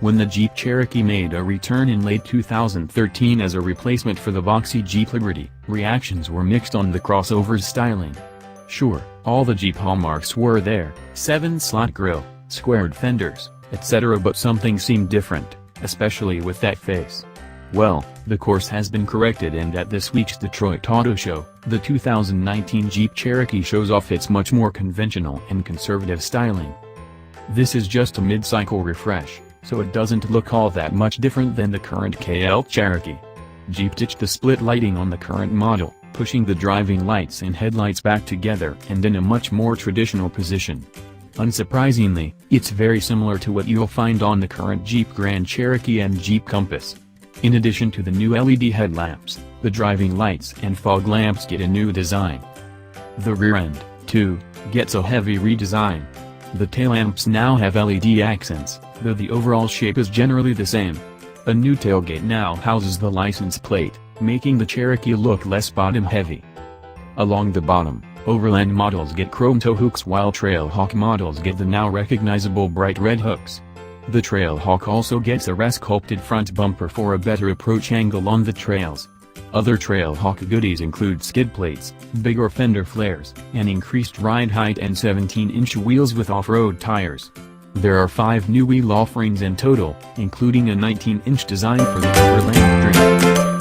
When the Jeep Cherokee made a return in late 2013 as a replacement for the boxy Jeep Liberty, reactions were mixed on the crossover's styling. Sure, all the Jeep hallmarks were there, 7-slot grille, squared fenders, etc., but something seemed different, especially with that face. Well, the course has been corrected, and at this week's Detroit Auto Show, the 2019 Jeep Cherokee shows off its much more conventional and conservative styling. This is just a mid-cycle refresh, so it doesn't look all that much different than the current Cherokee. Jeep ditched the split lighting on the current model, pushing the driving lights and headlights back together and in a much more traditional position. Unsurprisingly, it's very similar to what you'll find on the current Jeep Grand Cherokee and Jeep Compass. In addition to the new LED headlamps, the driving lights and fog lamps get a new design. The rear end, too, gets a heavy redesign. The tail lamps now have LED accents, though the overall shape is generally the same. A new tailgate now houses the license plate, making the Cherokee look less bottom-heavy. Along the bottom, Overland models get chrome tow hooks, while Trailhawk models get the now recognizable bright red hooks. The Trailhawk also gets a sculpted front bumper for a better approach angle on the trails. Other Trailhawk goodies include skid plates, bigger fender flares, an increased ride height, and 17-inch wheels with off-road tires. There are 5 new wheel offerings in total, including a 19-inch design for the Overland Dream.